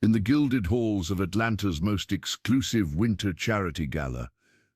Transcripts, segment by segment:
In the gilded halls of Atlanta's most exclusive winter charity gala,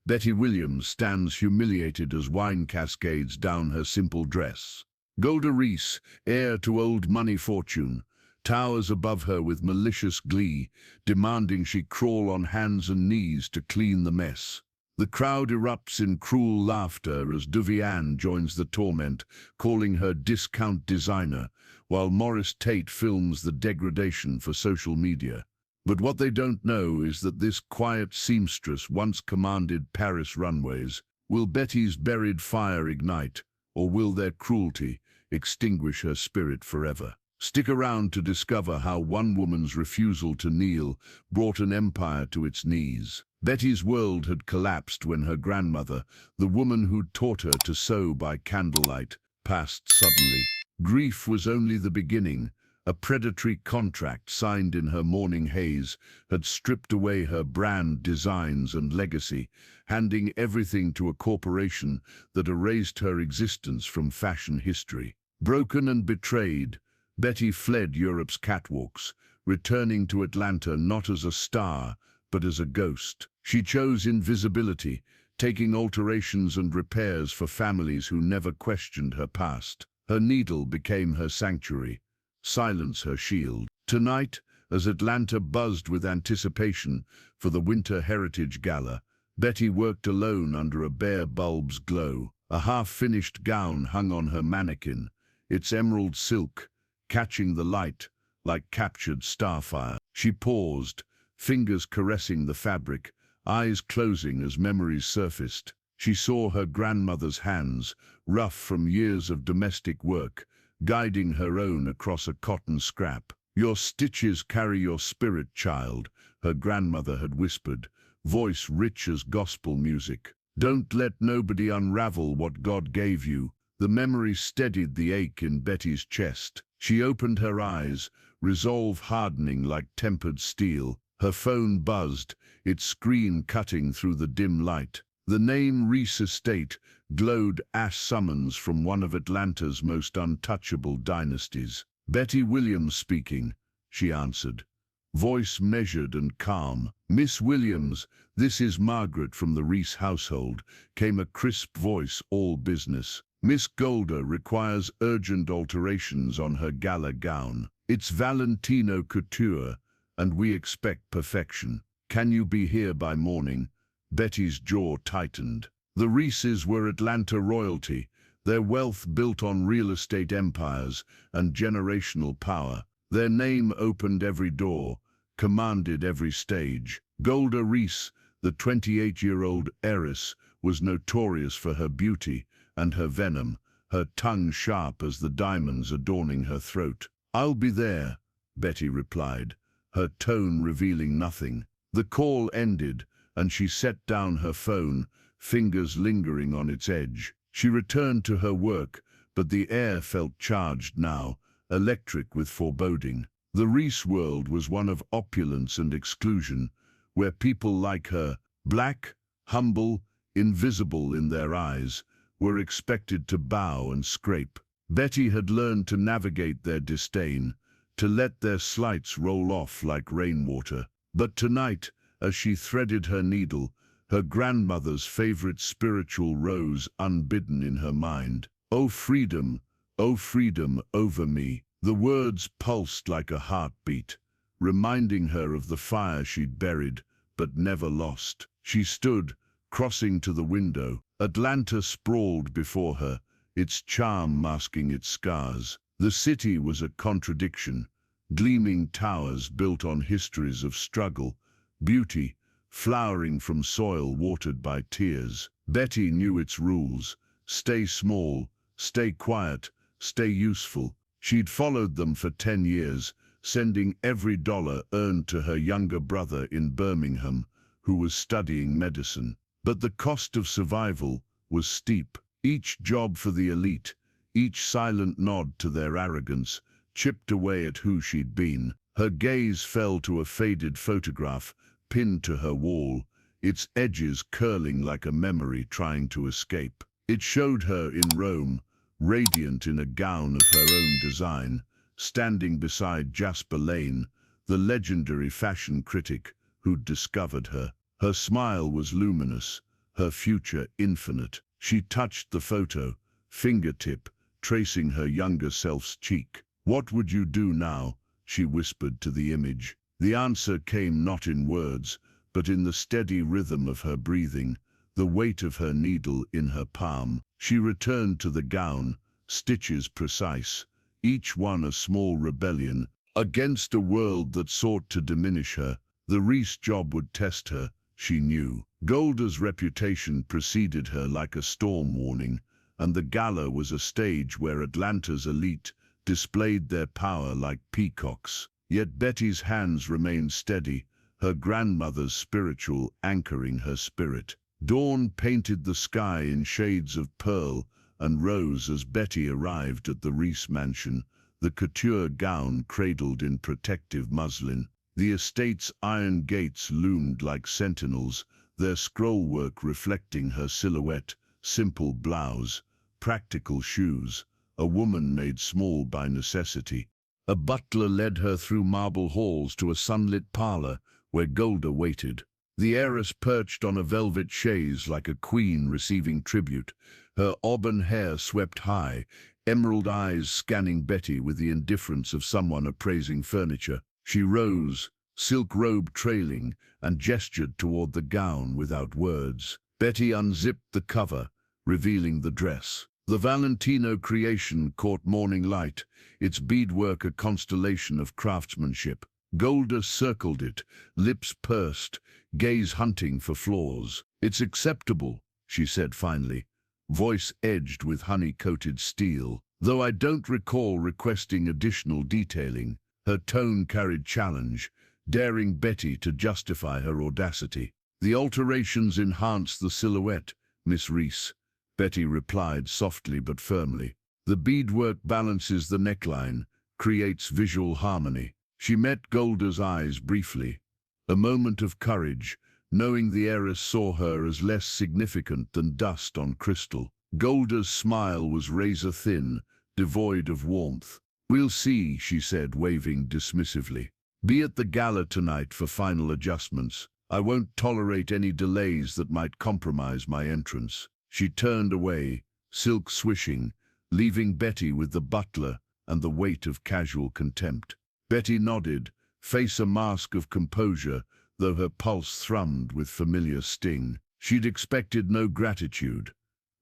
Betty Williams stands humiliated as wine cascades down her simple dress. Golda Reese, heir to old money fortune, towers above her with malicious glee, demanding she crawl on hands and knees to clean the mess. The crowd erupts in cruel laughter as Duvian joins the torment, calling her discount designer, while Morris Tate films the degradation for social media. But what they don't know is that this quiet seamstress once commanded Paris runways. Will Betty's buried fire ignite, or will their cruelty extinguish her spirit forever? Stick around to discover how one woman's refusal to kneel brought an empire to its knees. Betty's world had collapsed when her grandmother, the woman who'd taught her to sew by candlelight, passed suddenly. Grief was only the beginning. A predatory contract signed in her morning haze had stripped away her brand, designs, and legacy, handing everything to a corporation that erased her existence from fashion history. Broken and betrayed, Betty fled Europe's catwalks, returning to Atlanta not as a star, but as a ghost. She chose invisibility, taking alterations and repairs for families who never questioned her past. Her needle became her sanctuary, silence her shield. Tonight, as Atlanta buzzed with anticipation for the Winter Heritage Gala, Betty worked alone under a bare bulb's glow. A half-finished gown hung on her mannequin, its emerald silk catching the light like captured starfire. She paused, fingers caressing the fabric, eyes closing as memories surfaced. She saw her grandmother's hands, rough from years of domestic work, guiding her own across a cotton scrap. "Your stitches carry your spirit, child," her grandmother had whispered, voice rich as gospel music. "Don't let nobody unravel what God gave you." The memory steadied the ache in Betty's chest. She opened her eyes, resolve hardening like tempered steel. Her phone buzzed, its screen cutting through the dim light. The name Reese Estate glowed ash summons from one of Atlanta's most untouchable dynasties. "Betty Williams speaking," she answered, voice measured and calm. "Miss Williams, this is Margaret from the Reese household," came a crisp voice, all business. "Miss Golda requires urgent alterations on her gala gown. It's Valentino couture, and we expect perfection. Can you be here by morning?" Betty's jaw tightened. The Reeses were Atlanta royalty, their wealth built on real estate empires and generational power. Their name opened every door, commanded every stage. Golda Reese, the 28-year-old heiress, was notorious for her beauty and her venom, her tongue sharp as the diamonds adorning her throat. "I'll be there," Betty replied, her tone revealing nothing. The call ended, and she set down her phone, fingers lingering on its edge. She returned to her work, but the air felt charged now, electric with foreboding. The Reese world was one of opulence and exclusion, where people like her, black, humble, invisible in their eyes, were expected to bow and scrape. Betty had learned to navigate their disdain, to let their slights roll off like rainwater. But tonight, as she threaded her needle, her grandmother's favorite spiritual rose unbidden in her mind. "Oh freedom over me." The words pulsed like a heartbeat, reminding her of the fire she'd buried but never lost. She stood, crossing to the window. Atlanta sprawled before her, its charm masking its scars. The city was a contradiction, gleaming towers built on histories of struggle, beauty, flowering from soil watered by tears. Betty knew its rules: stay small, stay quiet, stay useful. She'd followed them for 10 years, sending every dollar earned to her younger brother in Birmingham, who was studying medicine. But the cost of survival was steep. Each job for the elite, each silent nod to their arrogance, chipped away at who she'd been. Her gaze fell to a faded photograph pinned to her wall, its edges curling like a memory trying to escape. It showed her in Rome, radiant in a gown of her own design, standing beside Jasper Lane, the legendary fashion critic who'd discovered her. Her smile was luminous, her future infinite. She touched the photo, fingertip, tracing her younger self's cheek. "What would you do now?" she whispered to the image. The answer came not in words, but in the steady rhythm of her breathing, the weight of her needle in her palm. She returned to the gown, stitches precise, each one a small rebellion against a world that sought to diminish her. The Reese job would test her, she knew. Golda's reputation preceded her like a storm warning, and the gala was a stage where Atlanta's elite displayed their power like peacocks. Yet Betty's hands remained steady, her grandmother's spiritual anchoring her spirit. Dawn painted the sky in shades of pearl and rose as Betty arrived at the Reese mansion, the couture gown cradled in protective muslin. The estate's iron gates loomed like sentinels, their scrollwork reflecting her silhouette, simple blouse, practical shoes, a woman made small by necessity. A butler led her through marble halls to a sunlit parlor where Golda waited. The heiress perched on a velvet chaise like a queen receiving tribute, her auburn hair swept high, emerald eyes scanning Betty with the indifference of someone appraising furniture. She rose, silk robe trailing, and gestured toward the gown without words. Betty unzipped the cover, revealing the dress. The Valentino creation caught morning light, its beadwork a constellation of craftsmanship. Golda circled it, lips pursed, gaze hunting for flaws. "It's acceptable," she said finally, voice edged with honey-coated steel. "Though I don't recall requesting additional detailing." Her tone carried challenge, daring Betty to justify her audacity. "The alterations enhance the silhouette, Miss Reese," Betty replied softly but firmly. "The beadwork balances the neckline, creates visual harmony." She met Golda's eyes briefly, a moment of courage, knowing the heiress saw her as less significant than dust on crystal. Golda's smile was razor-thin, devoid of warmth. "We'll see," she said, waving dismissively. "Be at the gala tonight for final adjustments. I won't tolerate any delays that might compromise my entrance." She turned away, silk swishing, leaving Betty with the butler and the weight of casual contempt. Betty nodded, face a mask of composure, though her pulse thrummed with familiar sting. She'd expected no gratitude.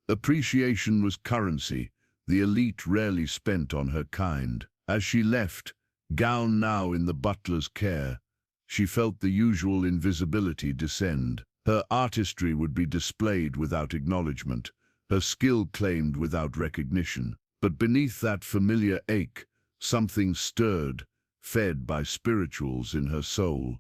Appreciation was currency, the elite rarely spent on her kind. As she left, gown now in the butler's care, she felt the usual invisibility descend. Her artistry would be displayed without acknowledgement, her skill claimed without recognition. But beneath that familiar ache, something stirred, fed by spirituals in her soul,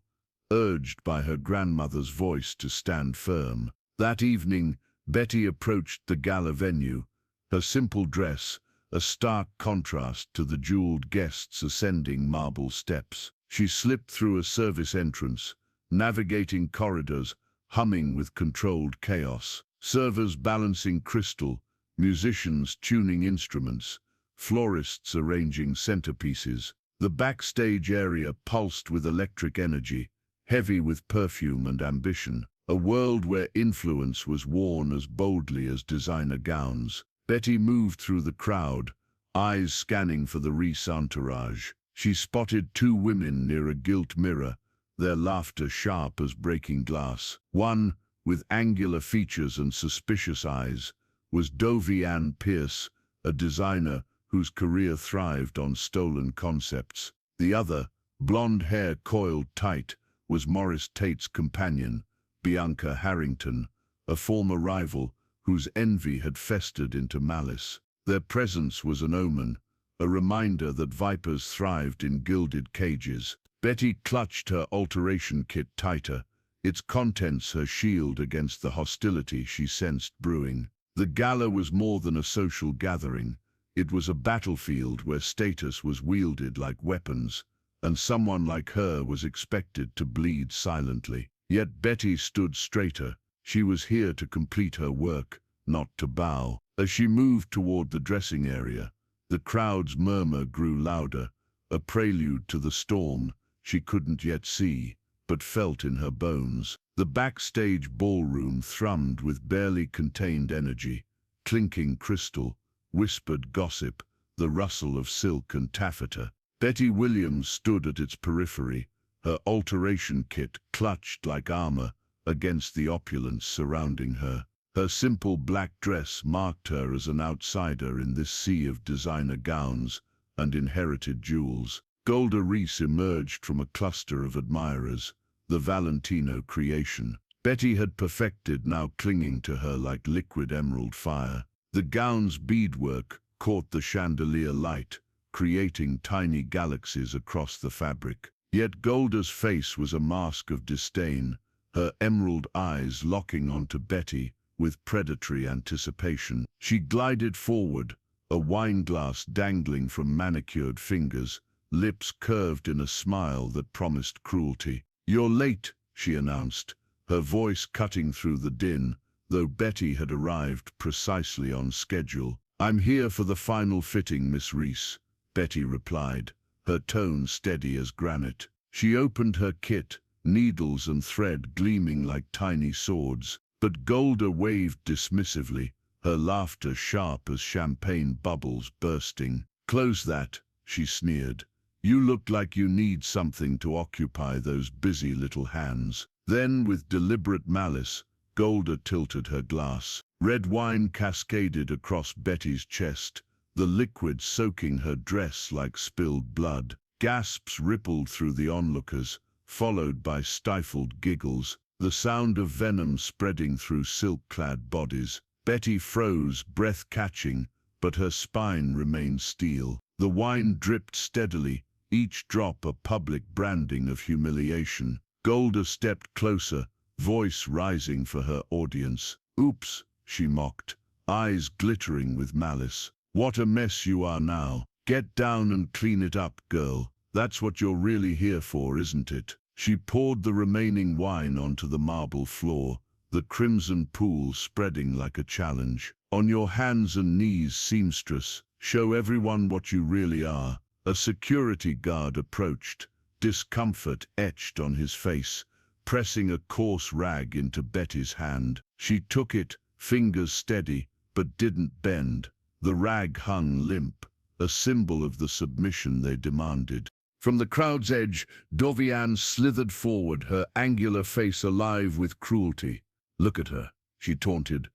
urged by her grandmother's voice to stand firm. That evening, Betty approached the gala venue, her simple dress a stark contrast to the jeweled guests ascending marble steps. She slipped through a service entrance, navigating corridors, humming with controlled chaos. Servers balancing crystal, musicians tuning instruments, florists arranging centerpieces. The backstage area pulsed with electric energy, heavy with perfume and ambition, a world where influence was worn as boldly as designer gowns. Betty moved through the crowd, eyes scanning for the Reese entourage. She spotted two women near a gilt mirror, their laughter sharp as breaking glass. One, with angular features and suspicious eyes, was Dovie Ann Pierce, a designer whose career thrived on stolen concepts. The other, blonde hair coiled tight, was Morris Tate's companion, Bianca Harrington, a former rival whose envy had festered into malice. Their presence was an omen, a reminder that vipers thrived in gilded cages. Betty clutched her alteration kit tighter, its contents her shield against the hostility she sensed brewing. The gala was more than a social gathering. It was a battlefield where status was wielded like weapons, and someone like her was expected to bleed silently. Yet Betty stood straighter. She was here to complete her work, not to bow. As she moved toward the dressing area, the crowd's murmur grew louder, a prelude to the storm, she couldn't yet see, but felt in her bones. The backstage ballroom thrummed with barely contained energy, clinking crystal, whispered gossip, the rustle of silk and taffeta. Betty Williams stood at its periphery, her alteration kit clutched like armor against the opulence surrounding her. Her simple black dress marked her as an outsider in this sea of designer gowns and inherited jewels. Golda Reese emerged from a cluster of admirers, the Valentino creation. Betty had perfected, now clinging to her like liquid emerald fire. The gown's beadwork caught the chandelier light, creating tiny galaxies across the fabric. Yet Golda's face was a mask of disdain, her emerald eyes locking onto Betty with predatory anticipation. She glided forward, a wineglass dangling from manicured fingers, lips curved in a smile that promised cruelty. "You're late," she announced, her voice cutting through the din, though Betty had arrived precisely on schedule. "I'm here for the final fitting, Miss Reese," Betty replied, her tone steady as granite. She opened her kit, needles and thread gleaming like tiny swords, but Golda waved dismissively, her laughter sharp as champagne bubbles bursting. "Close that," she sneered. "You look like you need something to occupy those busy little hands." Then, with deliberate malice, Golda tilted her glass. Red wine cascaded across Betty's chest, the liquid soaking her dress like spilled blood. Gasps rippled through the onlookers, followed by stifled giggles, the sound of venom spreading through silk-clad bodies. Betty froze, breath catching, but her spine remained steel. The wine dripped steadily, each drop a public branding of humiliation. Golda stepped closer, voice rising for her audience. "Oops," she mocked, eyes glittering with malice. "What a mess you are now. Get down and clean it up, girl. That's what you're really here for, isn't it?" She poured the remaining wine onto the marble floor, the crimson pool spreading like a challenge. "On your hands and knees, seamstress. Show everyone what you really are." A security guard approached, discomfort etched on his face, pressing a coarse rag into Betty's hand. She took it, fingers steady, but didn't bend. The rag hung limp, a symbol of the submission they demanded. From the crowd's edge, Dovian slithered forward, her angular face alive with cruelty. "Look at her," she taunted,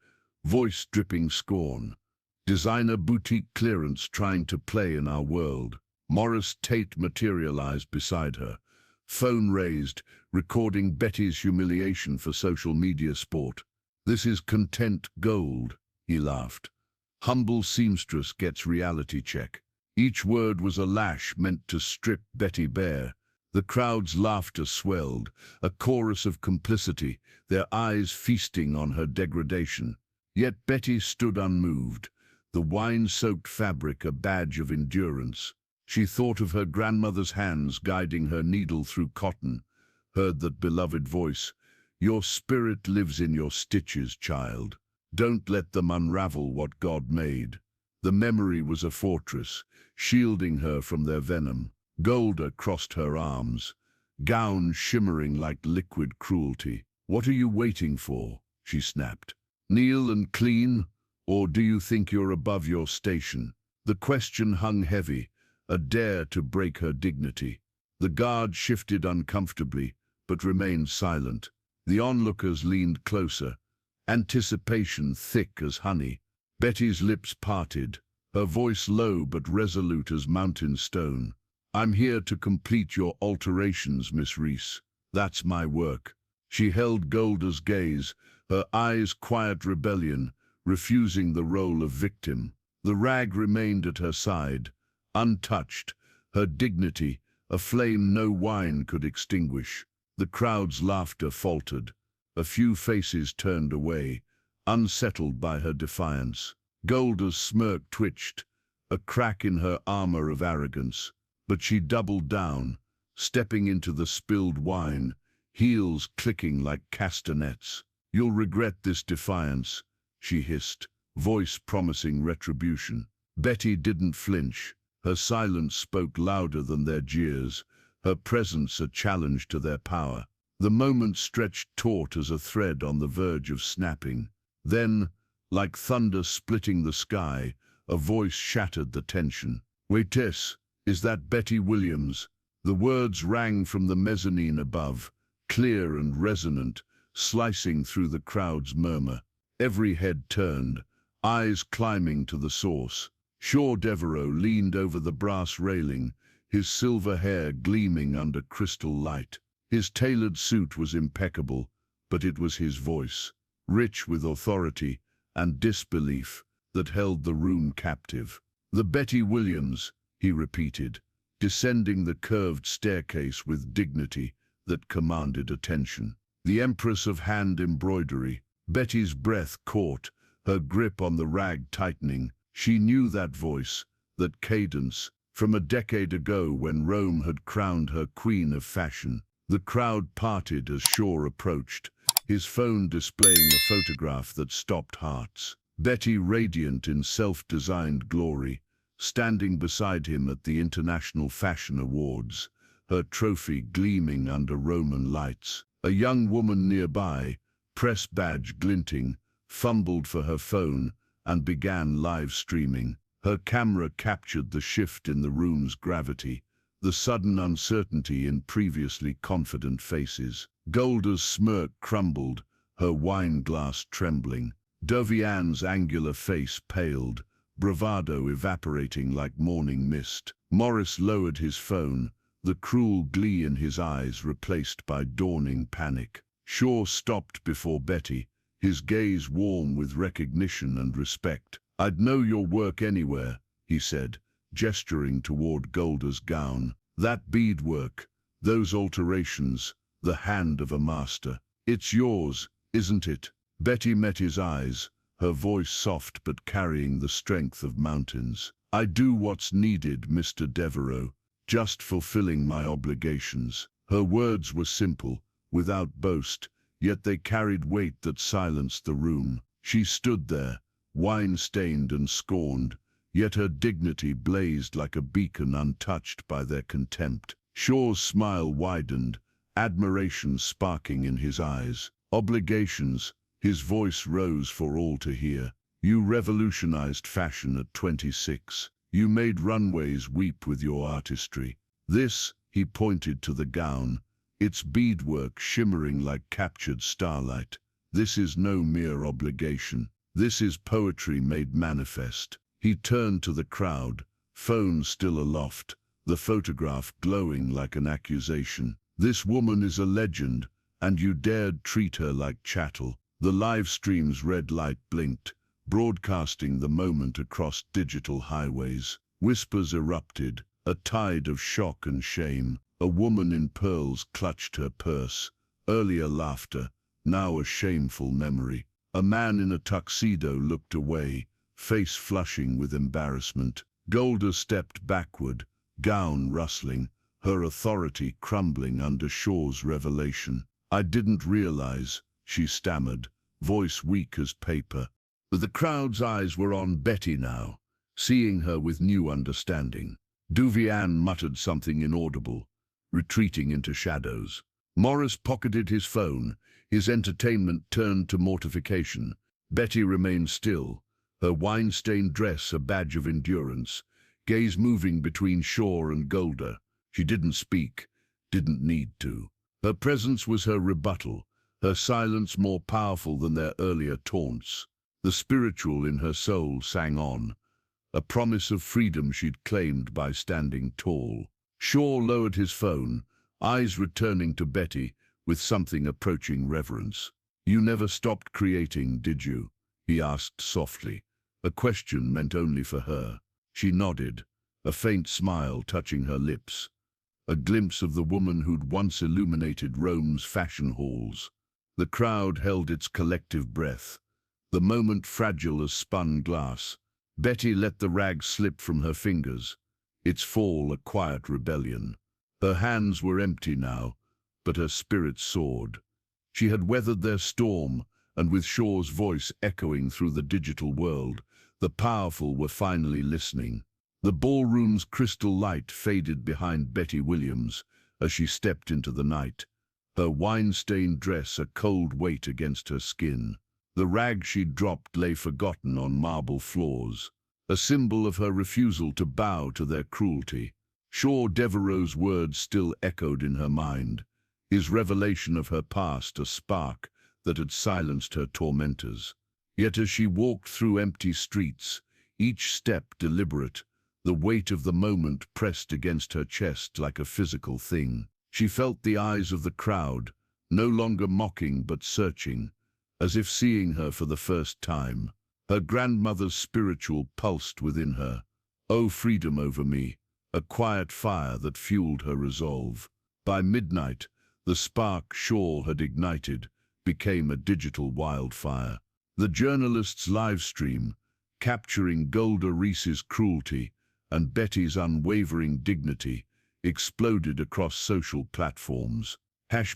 voice dripping scorn. "Designer boutique clearance trying to play in our world." Morris Tate materialized beside her, phone raised, recording Betty's humiliation for social media sport. "This is content gold," he laughed. "Humble seamstress gets reality check." Each word was a lash meant to strip Betty bare. The crowd's laughter swelled, a chorus of complicity, their eyes feasting on her degradation. Yet Betty stood unmoved, the wine-soaked fabric a badge of endurance. She thought of her grandmother's hands guiding her needle through cotton, heard that beloved voice, "Your spirit lives in your stitches, child. Don't let them unravel what God made." The memory was a fortress, shielding her from their venom. Golda crossed her arms, gown shimmering like liquid cruelty. "What are you waiting for?" she snapped. "Kneel and clean, or do you think you're above your station?" The question hung heavy, a dare to break her dignity. The guard shifted uncomfortably, but remained silent. The onlookers leaned closer, anticipation thick as honey. Betty's lips parted, her voice low but resolute as mountain stone. "I'm here to complete your alterations, Miss Reese. That's my work." She held Golda's gaze, her eyes quiet rebellion, refusing the role of victim. The rag remained at her side, untouched, her dignity, a flame no wine could extinguish. The crowd's laughter faltered. A few faces turned away, unsettled by her defiance. Golda's smirk twitched, a crack in her armor of arrogance, but she doubled down, stepping into the spilled wine, heels clicking like castanets. "You'll regret this defiance," she hissed, voice promising retribution. Betty didn't flinch. Her silence spoke louder than their jeers, her presence a challenge to their power. The moment stretched taut as a thread on the verge of snapping. Then, like thunder splitting the sky, a voice shattered the tension. "Wait, Tess, is that Betty Williams?" The words rang from the mezzanine above, clear and resonant, slicing through the crowd's murmur. Every head turned, eyes climbing to the source. Shaw Devereux leaned over the brass railing, his silver hair gleaming under crystal light. His tailored suit was impeccable, but it was his voice, rich with authority and disbelief, that held the room captive. "The Betty Williams," he repeated, descending the curved staircase with dignity that commanded attention. "The Empress of Hand Embroidery." Betty's breath caught, her grip on the rag tightening. She knew that voice, that cadence, from a decade ago when Rome had crowned her queen of fashion. The crowd parted as Shaw approached, his phone displaying a photograph that stopped hearts. Betty radiant in self-designed glory, standing beside him at the International Fashion Awards, her trophy gleaming under Roman lights. A young woman nearby, press badge glinting, fumbled for her phone and began live streaming. Her camera captured the shift in the room's gravity, the sudden uncertainty in previously confident faces. Golda's smirk crumbled, her wine glass trembling. Dovian's angular face paled, bravado evaporating like morning mist. Morris lowered his phone, the cruel glee in his eyes replaced by dawning panic. Shaw stopped before Betty, his gaze warm with recognition and respect. "I'd know your work anywhere," he said, gesturing toward Golda's gown. "That beadwork, those alterations, the hand of a master. It's yours, isn't it?" Betty met his eyes, her voice soft but carrying the strength of mountains. "I do what's needed, Mr. Devereux, just fulfilling my obligations." Her words were simple, without boast, yet they carried weight that silenced the room. She stood there, wine-stained and scorned, yet her dignity blazed like a beacon untouched by their contempt. Shaw's smile widened, admiration sparking in his eyes. "Obligations," his voice rose for all to hear. "You revolutionized fashion at 26. You made runways weep with your artistry. This," he pointed to the gown, its beadwork shimmering like captured starlight. "This is no mere obligation. This is poetry made manifest." He turned to the crowd, phone still aloft, the photograph glowing like an accusation. "This woman is a legend, and you dared treat her like chattel." The live stream's red light blinked, broadcasting the moment across digital highways. Whispers erupted, a tide of shock and shame. A woman in pearls clutched her purse, earlier laughter, now a shameful memory. A man in a tuxedo looked away, face flushing with embarrassment. Golda stepped backward, gown rustling, her authority crumbling under Shaw's revelation. "I didn't realize," she stammered, voice weak as paper. But the crowd's eyes were on Betty now, seeing her with new understanding. Duvian muttered something inaudible, retreating into shadows. Morris pocketed his phone, his entertainment turned to mortification. Betty remained still, her wine-stained dress a badge of endurance, gaze moving between Shaw and Golda. She didn't speak, didn't need to. Her presence was her rebuttal, her silence more powerful than their earlier taunts. The spiritual in her soul sang on, a promise of freedom she'd claimed by standing tall. Shaw lowered his phone, eyes returning to Betty with something approaching reverence. "You never stopped creating, did you?" he asked softly, a question meant only for her. She nodded, a faint smile touching her lips, a glimpse of the woman who'd once illuminated Rome's fashion halls. The crowd held its collective breath, the moment fragile as spun glass. Betty let the rag slip from her fingers, its fall a quiet rebellion. Her hands were empty now, but her spirit soared. She had weathered their storm, and with Shaw's voice echoing through the digital world, the powerful were finally listening. The ballroom's crystal light faded behind Betty Williams, as she stepped into the night, her wine-stained dress a cold weight against her skin. The rag she'd dropped lay forgotten on marble floors, a symbol of her refusal to bow to their cruelty. Shaw Devereux's words still echoed in her mind, his revelation of her past a spark that had silenced her tormentors. Yet as she walked through empty streets, each step deliberate, the weight of the moment pressed against her chest like a physical thing. She felt the eyes of the crowd, no longer mocking but searching, as if seeing her for the first time. Her grandmother's spiritual pulsed within her. "Oh, freedom over me," a quiet fire that fueled her resolve. By midnight, the spark Shaw had ignited became a digital wildfire. The journalist's live stream, capturing Golda Reese's cruelty and Betty's unwavering dignity, exploded across social platforms.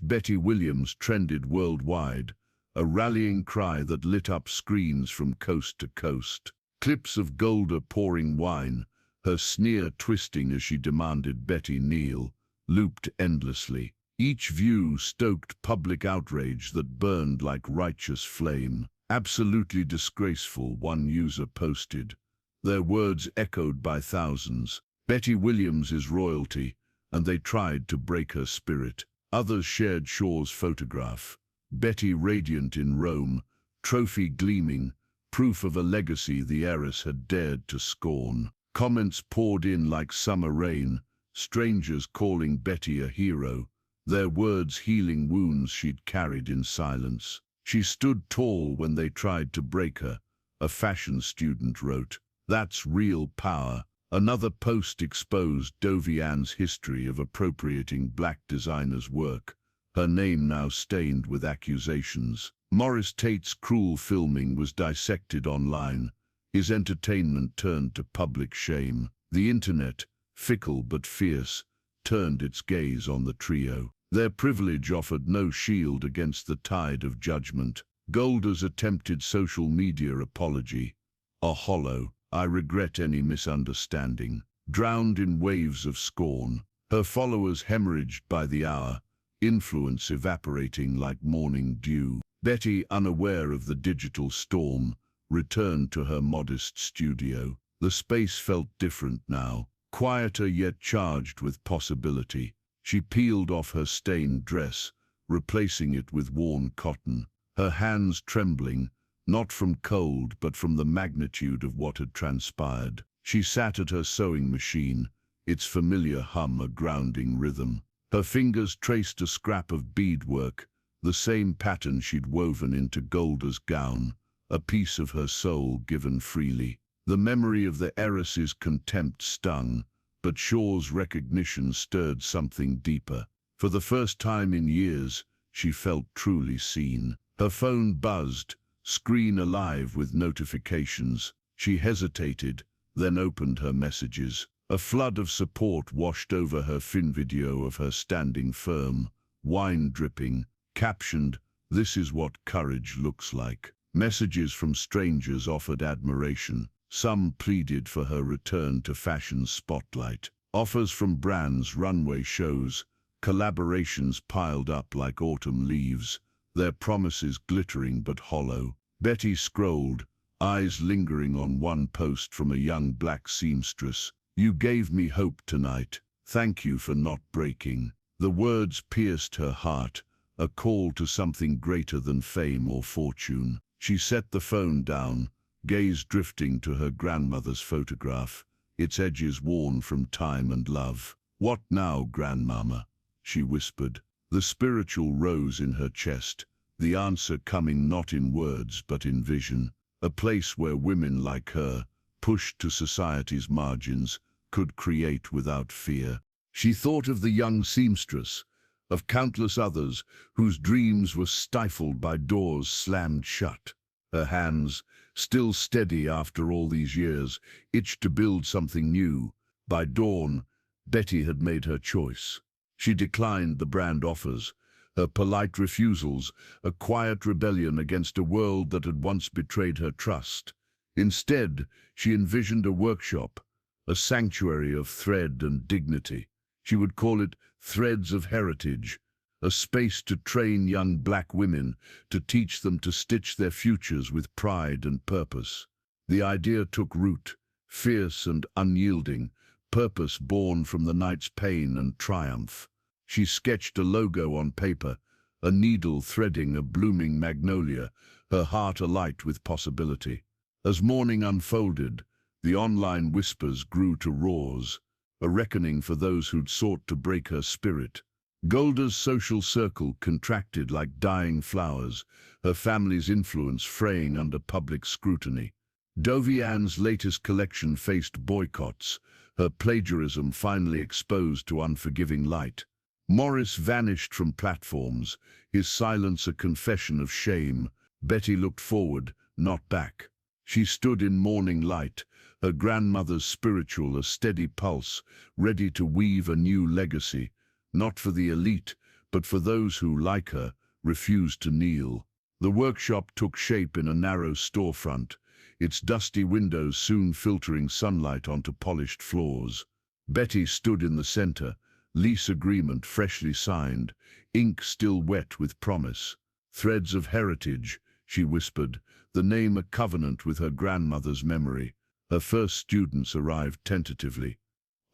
#Betty Williams trended worldwide, a rallying cry that lit up screens from coast to coast. Clips of Golda pouring wine, her sneer twisting as she demanded Betty kneel, looped endlessly. Each view stoked public outrage that burned like righteous flame. "Absolutely disgraceful," one user posted, their words echoed by thousands. "Betty Williams is royalty, and they tried to break her spirit." Others shared Shaw's photograph, Betty radiant in Rome, trophy gleaming, proof of a legacy the heiress had dared to scorn. Comments poured in like summer rain, strangers calling Betty a hero, their words healing wounds she'd carried in silence. "She stood tall when they tried to break her," a fashion student wrote. "That's real power." Another post exposed Dovian's history of appropriating black designers' work, her name now stained with accusations. Morris Tate's cruel filming was dissected online, his entertainment turned to public shame. The internet, fickle but fierce, turned its gaze on the trio. Their privilege offered no shield against the tide of judgment. Golda's attempted social media apology, a hollow, "I regret any misunderstanding," drowned in waves of scorn. Her followers hemorrhaged by the hour, influence evaporating like morning dew. Betty, unaware of the digital storm, returned to her modest studio. The space felt different now, quieter yet charged with possibility. She peeled off her stained dress, replacing it with worn cotton, her hands trembling, not from cold but from the magnitude of what had transpired. She sat at her sewing machine, its familiar hum a grounding rhythm. Her fingers traced a scrap of beadwork, the same pattern she'd woven into Golda's gown, a piece of her soul given freely. The memory of the heiress's contempt stung, but Shaw's recognition stirred something deeper. For the first time in years, she felt truly seen. Her phone buzzed, screen alive with notifications. She hesitated, then opened her messages. A flood of support washed over her video of her standing firm, wine dripping, captioned, "This is what courage looks like." Messages from strangers offered admiration. Some pleaded for her return to fashion's spotlight. Offers from brands, runway shows, collaborations piled up like autumn leaves, their promises glittering but hollow. Betty scrolled, eyes lingering on one post from a young black seamstress. "You gave me hope tonight. Thank you for not breaking." The words pierced her heart, a call to something greater than fame or fortune. She set the phone down, gaze drifting to her grandmother's photograph, its edges worn from time and love. "What now, grandmama?" she whispered. The spiritual rose in her chest, the answer coming not in words but in vision. A place where women like her, pushed to society's margins, could create without fear. She thought of the young seamstress, of countless others whose dreams were stifled by doors slammed shut. Her hands, still steady after all these years, itched to build something new. By dawn, Betty had made her choice. She declined the brand offers, her polite refusals, a quiet rebellion against a world that had once betrayed her trust. Instead, she envisioned a workshop, a sanctuary of thread and dignity. She would call it Threads of Heritage, a space to train young black women, to teach them to stitch their futures with pride and purpose. The idea took root, fierce and unyielding, purpose born from the night's pain and triumph. She sketched a logo on paper, a needle threading a blooming magnolia, her heart alight with possibility. As morning unfolded, the online whispers grew to roars, a reckoning for those who'd sought to break her spirit. Golda's social circle contracted like dying flowers, her family's influence fraying under public scrutiny. Dovian's latest collection faced boycotts, her plagiarism finally exposed to unforgiving light. Morris vanished from platforms, his silence a confession of shame. Betty looked forward, not back. She stood in morning light, her grandmother's spiritual a steady pulse, ready to weave a new legacy, not for the elite, but for those who, like her, refused to kneel. The workshop took shape in a narrow storefront, its dusty windows soon filtering sunlight onto polished floors. Betty stood in the center, lease agreement freshly signed, ink still wet with promise. Threads of Heritage, she whispered, the name a covenant with her grandmother's memory. Her first students arrived tentatively.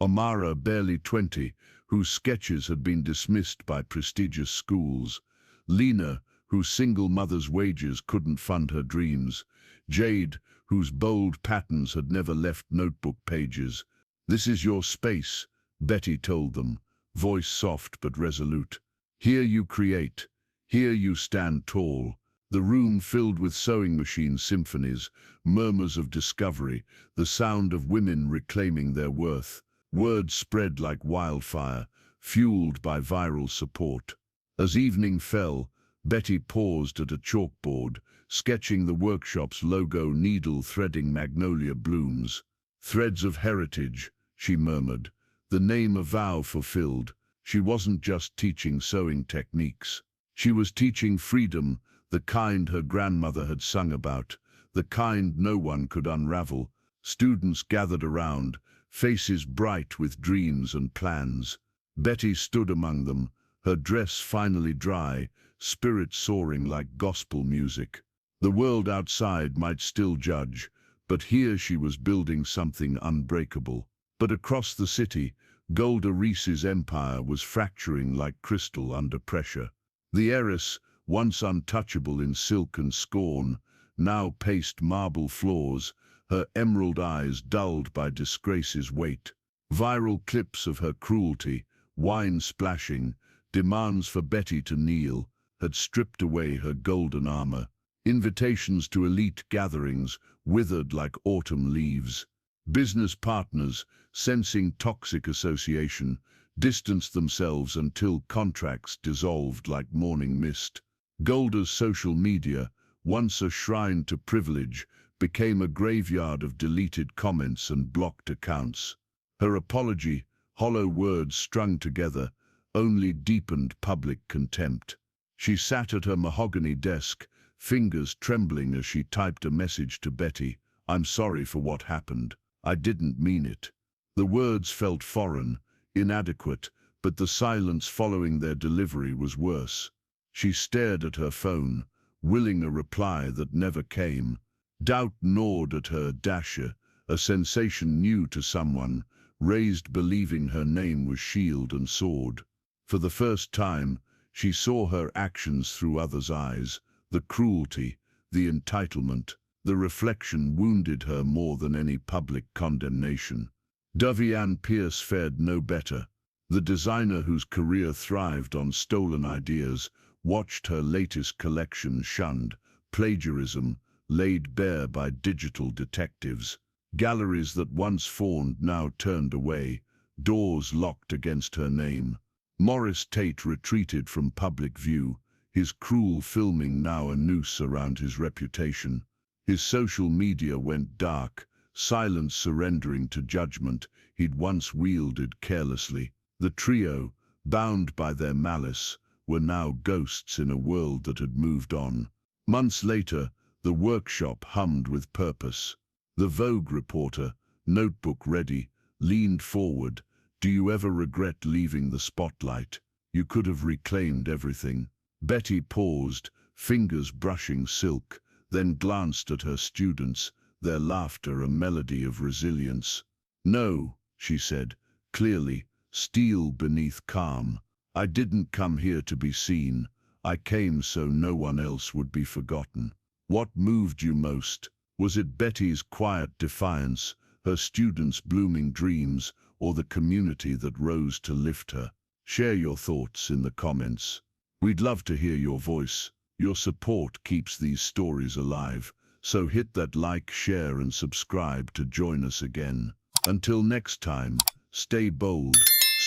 Omara, barely 20, whose sketches had been dismissed by prestigious schools. Lena, whose single mother's wages couldn't fund her dreams. Jade, whose bold patterns had never left notebook pages. "This is your space," Betty told them, voice soft but resolute. "Here you create. Here you stand tall." The room filled with sewing machine symphonies, murmurs of discovery, the sound of women reclaiming their worth. Words spread like wildfire, fueled by viral support. As evening fell, Betty paused at a chalkboard, sketching the workshop's logo, needle threading magnolia blooms. "Threads of Heritage," she murmured, the name a vow fulfilled. She wasn't just teaching sewing techniques. She was teaching freedom, the kind her grandmother had sung about, the kind no one could unravel. Students gathered around, faces bright with dreams and plans. Betty stood among them, her dress finally dry, spirit soaring like gospel music. The world outside might still judge, but here she was building something unbreakable. But across the city, Golda Reese's empire was fracturing like crystal under pressure. The heiress, once untouchable in silk and scorn, now paced marble floors, her emerald eyes dulled by disgrace's weight. Viral clips of her cruelty, wine splashing, demands for Betty to kneel, had stripped away her golden armor. Invitations to elite gatherings withered like autumn leaves. Business partners, sensing toxic association, distanced themselves until contracts dissolved like morning mist. Golda's social media, once a shrine to privilege, became a graveyard of deleted comments and blocked accounts. Her apology, hollow words strung together, only deepened public contempt. She sat at her mahogany desk, fingers trembling as she typed a message to Betty. "I'm sorry for what happened. I didn't mean it." The words felt foreign, inadequate, but the silence following their delivery was worse. She stared at her phone, willing a reply that never came. Doubt gnawed at her dasher, a sensation new to someone, raised believing her name was shield and sword. For the first time, she saw her actions through others' eyes. The cruelty, the entitlement, the reflection wounded her more than any public condemnation. Dovian Pierce fared no better. The designer whose career thrived on stolen ideas watched her latest collection shunned, plagiarism laid bare by digital detectives. Galleries that once fawned now turned away, doors locked against her name. Morris Tate retreated from public view, his cruel filming now a noose around his reputation. His social media went dark, silence surrendering to judgment he'd once wielded carelessly. The trio, bound by their malice, were now ghosts in a world that had moved on. Months later, the workshop hummed with purpose. The Vogue reporter, notebook ready, leaned forward. Do you ever regret leaving the spotlight? You could have reclaimed everything. Betty paused, fingers brushing silk, then glanced at her students, their laughter a melody of resilience. No, she said, clearly, steel beneath calm. I didn't come here to be seen. I came so no one else would be forgotten. What moved you most? Was it Betty's quiet defiance, her students' blooming dreams, or the community that rose to lift her? Share your thoughts in the comments. We'd love to hear your voice. Your support keeps these stories alive, so hit that like, share and subscribe to join us again. Until next time, stay bold,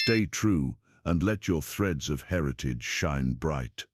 stay true, and let your threads of heritage shine bright.